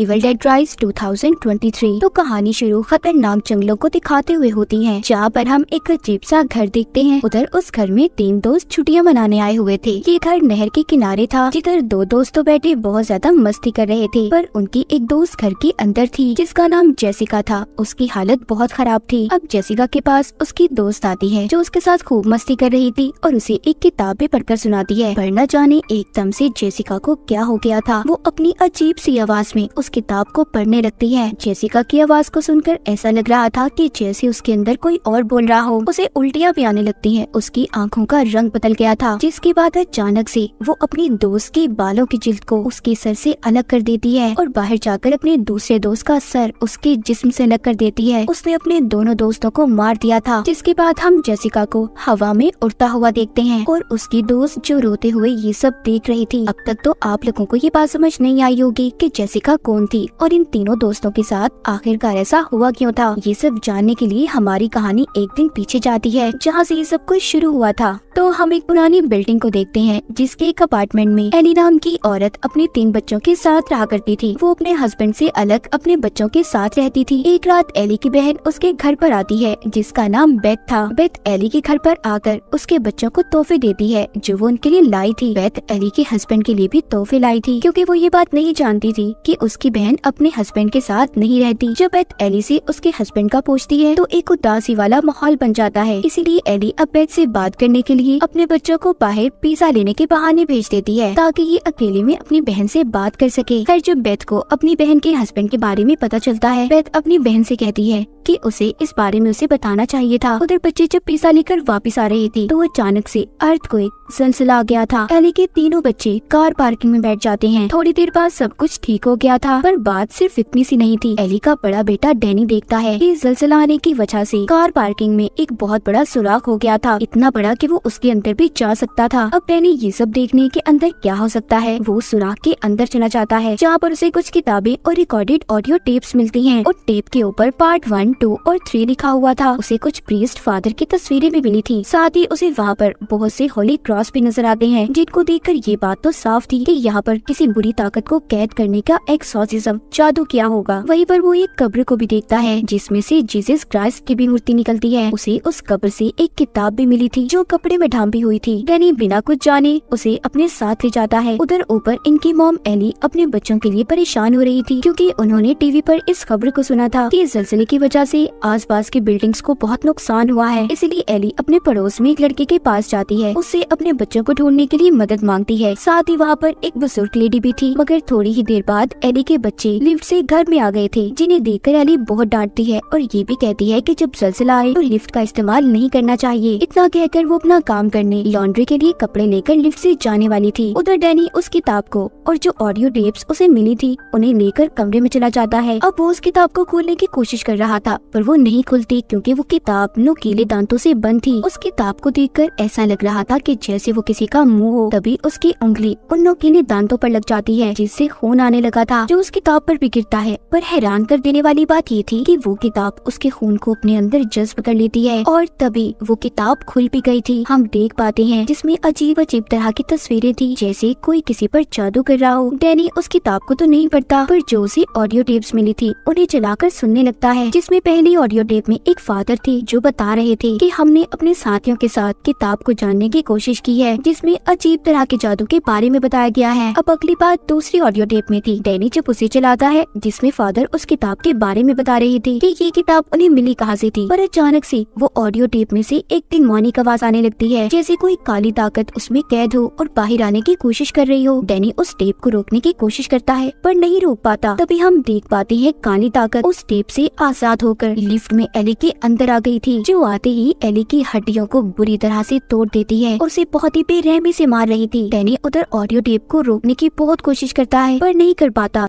Evil dead rise 2023। तो कहानी शुरू खतरनाक जंगलों को दिखाते हुए होती है, जहाँ पर हम एक अजीब सा घर देखते हैं। उधर उस घर में 3 दोस्त छुट्टियां मनाने आए हुए थे। ये घर नहर के किनारे था, जिधर 2 दोस्त तो बैठे बहुत ज्यादा मस्ती कर रहे थे, पर उनकी एक दोस्त घर के अंदर थी जिसका नाम जेसिका था। उसकी हालत बहुत खराब थी। अब जेसिका के पास उसकी दोस्त आती है जो उसके साथ खूब मस्ती कर रही थी और उसे एक किताब भी पढ़कर सुनाती है। पर न जाने एकदम से जेसिका को क्या हो गया था। वो अपनी अजीब सी आवाज में उस किताब को पढ़ने लगती है। जेसिका की आवाज को सुनकर ऐसा लग रहा था कि जैसे उसके अंदर कोई और बोल रहा हो। उसे उल्टियाँ भी आने लगती हैं। उसकी आंखों का रंग बदल गया था, जिसके बाद अचानक से वो अपनी दोस्त के बालों की जिल्द को उसके सर से अलग कर देती है और बाहर जाकर अपने दूसरे दोस्त का सर उसके जिस्म से अलग कर देती है। उसने अपने दोनों दोस्तों को मार दिया था। जिसके बाद हम जेसिका को हवा में उड़ता हुआ देखते हैं और उसकी दोस्त जो रोते हुए ये सब देख रही थी। अब तक तो आप लोगों को ये बात समझ नहीं आई होगी कि जेसिका कौन थी और इन तीनों दोस्तों के साथ आखिरकार ऐसा हुआ क्यों था। ये सब जानने के लिए हमारी कहानी एक दिन पीछे जाती है, जहाँ से ये सब कुछ शुरू हुआ था। तो हम एक पुरानी बिल्डिंग को देखते हैं, जिसके एक अपार्टमेंट में एली नाम की औरत अपने 3 बच्चों के साथ रहा करती थी। वो अपने हस्बैंड से अलग अपने बच्चों के साथ रहती थी। एक रात एली की बहन उसके घर पर आती है, जिसका नाम बेथ था। बेथ एली के घर पर आकर उसके बच्चों को तोहफे देती है जो वो उनके लिए लाई थी। बेथ एली के हस्बैंड के लिए भी तोहफे लाई थी, क्योंकि वो ये बात नहीं जानती थी कि उसकी बहन अपने हस्बैंड के साथ नहीं रहती। जब बेथ एली से उसके हस्बैंड का पूछती है तो एक उदासी वाला माहौल बन जाता है। इसीलिए एली अब बेथ से बात करने के लिए अपने बच्चों को बाहर पिज्जा लेने के बहाने भेज देती है, ताकि ये अकेले में अपनी बहन से बात कर सके। खैर जब बेथ को अपनी बहन के हस्बैंड के बारे में पता चलता है, बेथ अपनी बहन से कहती है कि उसे इस बारे में उसे बताना चाहिए था। उधर बच्चे जब पिज्जा लेकर वापस आ रहे थे तो अचानक से अर्थक्वेक ज़लज़ला आ गया था। एली के तीनों बच्चे कार पार्किंग में बैठ जाते हैं। थोड़ी देर बाद सब कुछ ठीक हो गया था, पर बात सिर्फ इतनी सी नहीं थी। एली का बड़ा बेटा डैनी देखता है कि ज़लज़ला आने की वजह से कार पार्किंग में एक बहुत बड़ा सुराख हो गया था, इतना बड़ा कि वो उसके अंदर भी जा सकता था। अब डैनी ये सब देखने के अंदर क्या हो सकता है, वो सुराख के अंदर चला जाता है, जहाँ पर उसे कुछ किताबें और रिकॉर्डेड ऑडियो टेप्स मिलती हैं और टेप के ऊपर पार्ट 1, 2 और 3 लिखा हुआ था। उसे कुछ प्रीस्ट फादर की तस्वीरें भी मिली थी। साथ ही उसे वहाँ पर बहुत से होली क्रॉस भी नजर आते हैं, जिनको देखकर ये बात तो साफ थी कि यहाँ पर किसी बुरी ताकत को कैद करने का एक्सॉर्सिज्म जादू किया होगा। वहीं पर वो एक कब्र को भी देखता है, जिसमें से जीसस क्राइस्ट की भी मूर्ति निकलती है। उसे उस कब्र से एक किताब भी मिली थी जो कपड़े में ढांपी हुई थी। डैनी बिना कुछ जाने उसे अपने साथ ले जाता है। उधर ऊपर इनकी मॉम एली अपने बच्चों के लिए परेशान हो रही थी, क्योंकि उन्होंने टीवी पर इस खबर को सुना था कि ज़लज़ले की वजह से आसपास की बिल्डिंग्स को बहुत नुकसान हुआ है। इसलिए एली अपने पड़ोस में एक लड़के के पास जाती है, उससे अपने बच्चों को ढूंढने के लिए मदद मांगती है। साथ ही वहाँ पर एक बुजुर्ग लेडी भी थी, मगर थोड़ी ही देर बाद एली के बच्चे लिफ्ट से घर में आ गए थे, जिन्हें देखकर एली बहुत डांटती है और ये भी कहती है कि जब ज़लज़ला आए तो लिफ्ट का इस्तेमाल नहीं करना चाहिए। इतना कहकर वो अपना काम करने लॉन्ड्री के लिए कपड़े लेकर लिफ्ट से जाने वाली थी। उधर डैनी उस किताब को और जो ऑडियो टेप्स उसे मिली थी उन्हें लेकर कमरे में चला जाता है। अब वो उस किताब को खोलने की कोशिश कर रहा था, पर वो नहीं खुलती, क्योंकि वो किताब नुकीले दांतों से बंद थी। उस किताब को देखकर ऐसा लग रहा था कि जैसे वो किसी का मुंह हो। तभी उसकी उंगली उन नुकीले दांतों पर लग जाती है, जिससे खून आने लगा था, जो उस किताब पर भी गिरता है। पर हैरान कर देने वाली बात ये थी कि वो किताब उसके खून को अपने अंदर जज्ब कर लेती है और तभी वो किताब खुल भी गई थी। हम देख पाते हैं जिसमें अजीब अजीब तरह की तस्वीरें थी, जैसे कोई किसी पर जादू कर रहा हो। डैनी उस किताब को तो नहीं पढ़ता, पर जो उसे ऑडियो टेप्स मिली थी उन्हें चलाकर सुनने लगता है, जिसमें पहली ऑडियो टेप में एक फादर थे जो बता रहे थे कि हमने अपने साथियों के साथ किताब को जानने की कोशिश की है, जिसमें अजीब तरह के जादू के बारे में बताया गया है। अब अगली बात दूसरी ऑडियो टेप में थी। डैनी जब उसे चलाता है, जिसमें फादर उस किताब के बारे में बता रहे थे कि ये किताब उन्हें मिली कहाँ से थी, पर अचानक से वो ऑडियो टेप में से एक डिमोनिक आवाज आने लगती है, जैसे कोई काली ताकत उसमें कैद हो और बाहर आने की कोशिश कर रही हो। डैनी उस टेप को रोकने की कोशिश करता है, पर नहीं रोक पाता। तभी हम देख पाते हैं काली ताकत उस टेप से आजाद होकर लिफ्ट में एली के अंदर आ गई थी, जो आते ही एली की हड्डियों को बुरी तरह से तोड़ देती है और उसे बहुत ही बेरहमी से मार रही थी। डैनी उधर ऑडियो टेप को रोकने की बहुत कोशिश करता है, पर नहीं कर पाता।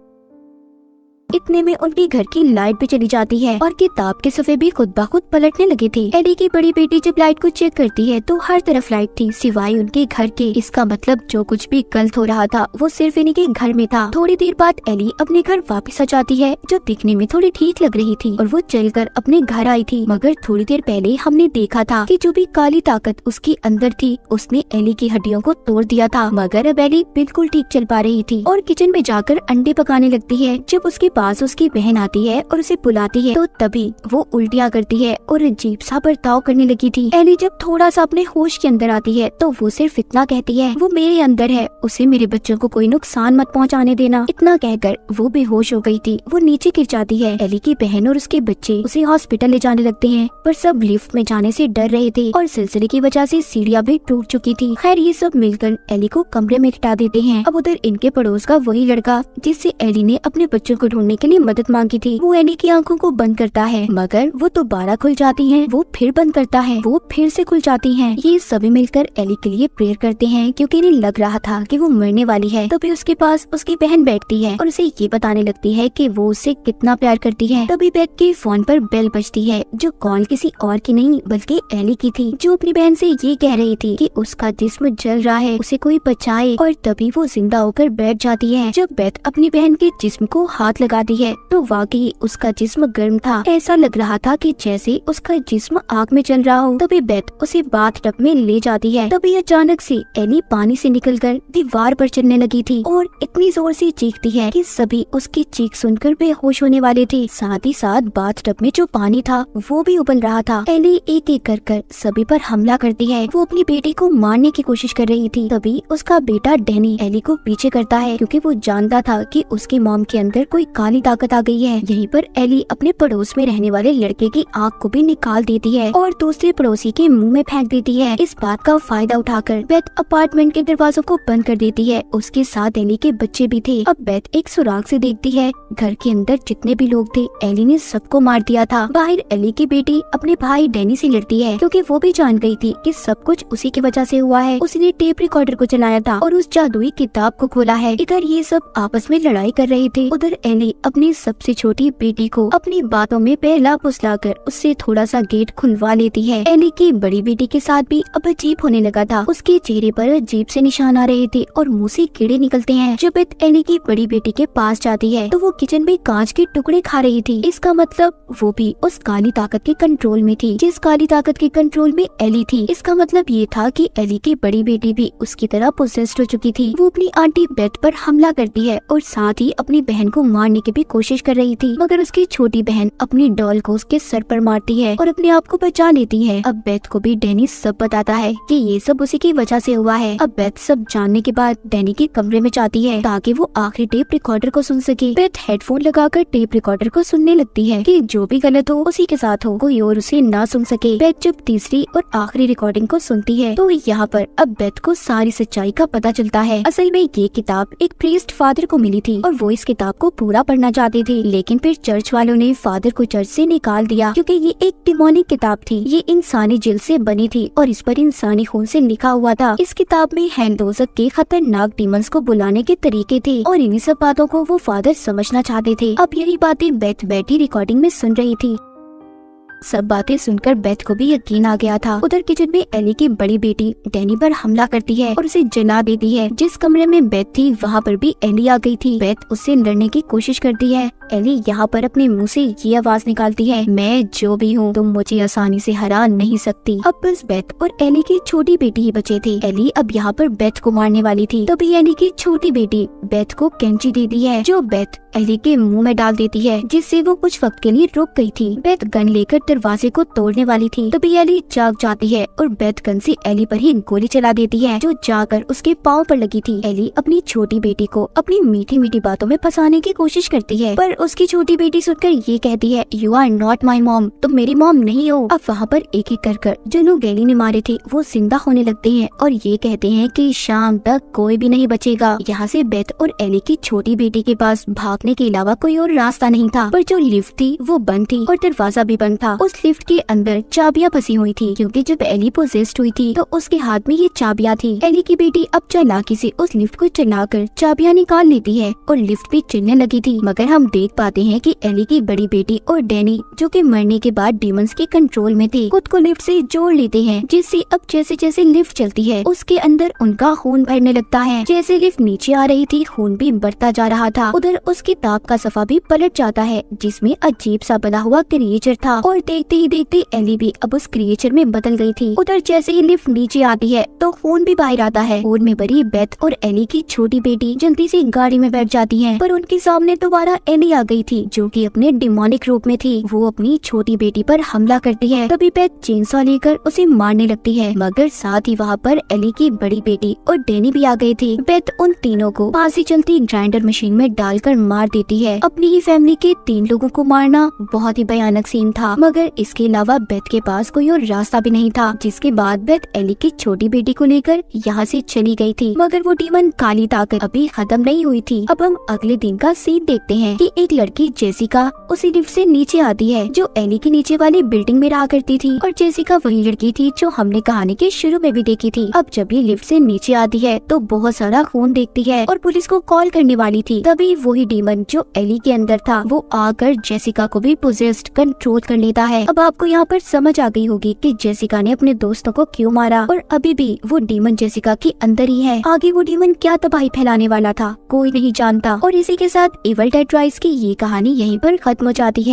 इतने में उनके घर की लाइट भी चली जाती है और किताब के सफ़े भी खुद ब खुद पलटने लगे थे। एली की बड़ी बेटी जब लाइट को चेक करती है तो हर तरफ लाइट थी सिवाय उनके घर के। इसका मतलब जो कुछ भी गलत हो रहा था वो सिर्फ इन्हीं के घर में था। थोड़ी देर बाद एली अपने घर वापस आ जाती है जो दिखने में थोड़ी ठीक लग रही थी और वो चलकर अपने घर आई थी। मगर थोड़ी देर पहले हमने देखा था कि जो भी काली ताकत उसके अंदर थी उसने एली की हड्डियों को तोड़ दिया था। मगर अब एली बिल्कुल ठीक चल पा रही थी और किचन में जाकर अंडे पकाने लगती है। जब उसके पास उसकी बहन आती है और उसे बुलाती है तो तभी वो उल्टियाँ करती है और अजीब सा बर्ताव करने लगी थी। एली जब थोड़ा सा अपने होश के अंदर आती है तो वो सिर्फ इतना कहती है, वो मेरे अंदर है, उसे मेरे बच्चों को कोई नुकसान मत पहुंचाने देना। इतना कहकर वो बेहोश हो गई थी। वो नीचे गिर जाती है। एली की बहन और उसके बच्चे उसे हॉस्पिटल ले जाने लगते हैं पर सब लिफ्ट में जाने से डर रहे थे और सिलसिले की वजह से सीढ़ियां भी टूट चुकी थी। खैर ये सब मिलकर एली को कमरे में लिटा देते हैं। अब उधर इनके पड़ोस का वही लड़का जिससे एली ने अपने बच्चों को ढूंढने के लिए मदद मांगी थी, वो एली की आंखों को बंद करता है मगर वो दोबारा खुल जाती हैं। वो फिर बंद करता है, वो फिर से खुल जाती हैं। ये सभी मिलकर एली के लिए प्रेयर करते हैं क्योंकि इन्हें लग रहा था कि वो मरने वाली है। तभी उसके पास उसकी बहन बैठती है और उसे ये बताने लगती है कि वो उससे कितना प्यार करती है। तभी बेथ के फोन पर बेल बजती है जो कॉल किसी और की नहीं बल्कि एली की थी, जो अपनी बहन से ये कह रही थी कि उसका जिस्म जल रहा है, उसे कोई बचाए। और तभी वो जिंदा होकर बैठ जाती है। जब बेथ अपनी बहन के जिस्म को हाथ लगाती है तो वाकई उसका जिस्म गर्म था। ऐसा लग रहा था कि जैसे उसका जिस्म आग में चल रहा हो। तभी बेथ उसे बाथटब में ले जाती है। तभी अचानक से एली पानी से निकलकर दीवार पर चलने लगी थी और इतनी जोर से चीखती है कि सभी उसकी चीख सुनकर बेहोश होने वाले थे। साथ ही साथ बाथटब में जो पानी था वो भी उबल रहा था। एली एक एक कर सभी पर हमला करती है। वो अपनी बेटी को मारने की कोशिश कर रही थी। तभी उसका बेटा डैनी एली को पीछे करता है क्योंकि वो जानता था कि उसकी मॉम के अंदर कोई काली ताकत आ गई है। यहीं पर एली अपने पड़ोस में रहने वाले लड़के की आँख को भी निकाल देती है और दूसरे पड़ोसी के मुंह में फेंक देती है। इस बात का फायदा उठाकर बेथ अपार्टमेंट के दरवाजों को बंद कर देती है। उसके साथ एली के बच्चे भी थे। अब बेथ एक सुराग से देखती है घर के अंदर जितने भी लोग थे एली ने सबको मार दिया था। बाहर एली की बेटी अपने भाई डैनी से लड़ती है क्योंकि वो भी जान गई थी कि सब कुछ उसी की वजह से हुआ है। उसने टेप रिकॉर्डर को चलाया था और उस जादुई किताब को खोला है। इधर ये सब आपस में लड़ाई कर रहे थे। उधर एली अपनी सबसे छोटी बेटी को अपनी बातों में पहला फुसलाकर उससे थोड़ा सा गेट खुलवा लेती है। एली की बड़ी बेटी के साथ भी अब अजीब होने लगा था। उसके चेहरे पर अजीब से निशान आ रहे थे और मुंह से कीड़े निकलते हैं। जब बेथ एली की बड़ी बेटी के पास जाती है तो वो किचन में कांच के टुकड़े खा रही थी। इसका मतलब वो भी उस काली ताकत के कंट्रोल में थी जिस काली ताकत के कंट्रोल में एली थी। इसका मतलब ये था कि एली की बड़ी बेटी भी उसकी तरह पोसेस्ड हो चुकी थी। वो अपनी आंटी बेथ पर हमला करती है और साथ ही अपनी बहन को मारने की भी कोशिश कर रही थी मगर उसकी छोटी बहन अपनी डॉल को उसके सर पर मारती है और अपने आप को बचा लेती है। अब बेथ को भी डैनी सब बताता है कि ये सब उसी की वजह से हुआ है। अब बेथ सब जानने के बाद डैनी के कमरे में जाती है ताकि वो आखिरी टेप रिकॉर्डर को सुन सके। बेथ हेडफोन लगाकर टेप रिकॉर्डर को सुनने लगती है कि जो भी गलत हो उसी के साथ हो, कोई और उसे ना सुन सके। बेथ जब तीसरी और आखिरी रिकॉर्डिंग को सुनती है तो यहाँ पर अब बेथ को सारी सच्चाई का पता चलता है। असल में ये किताब एक प्रीस्ट फादर को मिली थी और वो इस किताब को पूरा पढ़ना चाहते थे लेकिन फिर चर्च वालों ने फादर को चर्च से निकाल दिया क्योंकि ये एक डिमोनिक किताब थी। ये इंसानी जिल से बनी थी और इस पर इंसानी खून से लिखा हुआ था। इस किताब में हैंडोजक के खतरनाक डीमंस को बुलाने के तरीके थे और इन्हीं सब बातों को वो फादर समझना चाहते थे। अब यही बातें बेथ बैठी रिकॉर्डिंग में सुन रही थी। सब बातें सुनकर बेथ को भी यकीन आ गया था। उधर किचन में एली की बड़ी बेटी डैनी पर हमला करती है और उसे जला देती है। जिस कमरे में बेथ थी वहाँ पर भी एली आ गई थी। बेथ उससे लड़ने की कोशिश करती है। एली यहाँ पर अपने मुंह से ये आवाज निकालती है, मैं जो भी हूँ तुम मुझे आसानी से हरा नहीं सकती। अब बस बेथ और एली की छोटी बेटी ही बचे थे। एली अब यहाँ पर बेथ को मारने वाली थी। तभी एली की छोटी बेटी बेथ को कैंची देती है जो बेथ एली के मुंह में डाल देती है जिससे वो कुछ वक्त के लिए रुक गई थी। बेथ गन लेकर दरवाजे को तोड़ने वाली थी। तभी एली जाग जाती है और बेथ गन से एली पर ही गोली चला देती है जो जाकर उसके पाँव पर लगी थी। एली अपनी छोटी बेटी को अपनी मीठी मीठी बातों में फंसाने की कोशिश करती है पर उसकी छोटी बेटी सुनकर ये कहती है, you are not my mom, तुम मेरी मॉम नहीं हो। अब वहाँ पर एक एक कर जो लोग एली ने मारे थे वो जिंदा होने लगते हैं और ये कहते हैं कि शाम तक कोई भी नहीं बचेगा। यहाँ से बेथ और एली की छोटी बेटी के पास भागने के अलावा कोई और रास्ता नहीं था पर जो लिफ्ट थी वो बंद थी और दरवाजा भी बंद था। उस लिफ्ट के अंदर चाबियां फंसी हुई थी क्योंकि जब एली पोजेस्ड हुई थी तो उसके हाथ में ये चाबियां थी। एली की बेटी अब चालाकी से उस लिफ्ट को चलाकर चाबियां निकाल लेती है और लिफ्ट भी चलने लगी थी मगर हम देख पाते हैं कि एली की बड़ी बेटी और डैनी, जो कि मरने के बाद डीमंस के कंट्रोल में थे, खुद को लिफ्ट से जोड़ लेते हैं, जिससे अब जैसे जैसे लिफ्ट चलती है उसके अंदर उनका खून भरने लगता है। जैसे लिफ्ट नीचे आ रही थी खून भी बढ़ता जा रहा था। उधर उस किताब का सफा भी पलट जाता है जिसमें अजीब सा बना हुआ क्रिएचर था और देखते ही देखते एली भी अब उस क्रिएचर में बदल गई थी। उधर जैसे ही लिफ्ट नीचे आती है तो खून भी बाहर आता है। खून में भरी बेथ और एली की छोटी बेटी जल्दी से गाड़ी में बैठ जाती हैं, पर उनके सामने दोबारा एली आ गई थी जो कि अपने डिमोनिक रूप में थी। वो अपनी छोटी बेटी पर हमला करती है। तभी बेथ चेनसॉ लेकर उसे मारने लगती है, मगर साथ ही वहाँ पर एली की बड़ी बेटी और डैनी भी आ गई थी। बेथ उन तीनों को पास ही चलती ग्राइंडर मशीन में डालकर मार देती है। अपनी ही फैमिली के 3 लोगों को मारना बहुत ही भयानक सीन था, मगर इसके अलावा बेथ के पास कोई और रास्ता भी नहीं था। जिसके बाद बेथ एली की छोटी बेटी को लेकर यहाँ से चली गई थी, मगर वो डीमन काली ताकत अभी खत्म नहीं हुई थी। अब हम अगले दिन का सीन देखते हैं कि एक लड़की जेसिका उसी लिफ्ट से नीचे आती है जो एली के नीचे वाली बिल्डिंग में रहा करती थी, और जेसिका वही लड़की थी जो हमने कहानी के शुरू में भी देखी थी। अब जब ये लिफ्ट से नीचे आती है तो बहुत सारा खून देखती है और पुलिस को कॉल करने वाली थी। तभी वही डीमन जो एली के अंदर था वो आकर जेसिका को भी पोजेस्ड कंट्रोल कर लेता है। अब आपको यहाँ पर समझ आ गई होगी कि जेसिका ने अपने दोस्तों को क्यों मारा, और अभी भी वो डीमन जेसिका के अंदर ही है। आगे वो डीमन क्या तबाही फैलाने वाला था कोई नहीं जानता। और इसी के साथ इविल डेड राइज की ये कहानी यहीं पर खत्म हो जाती है।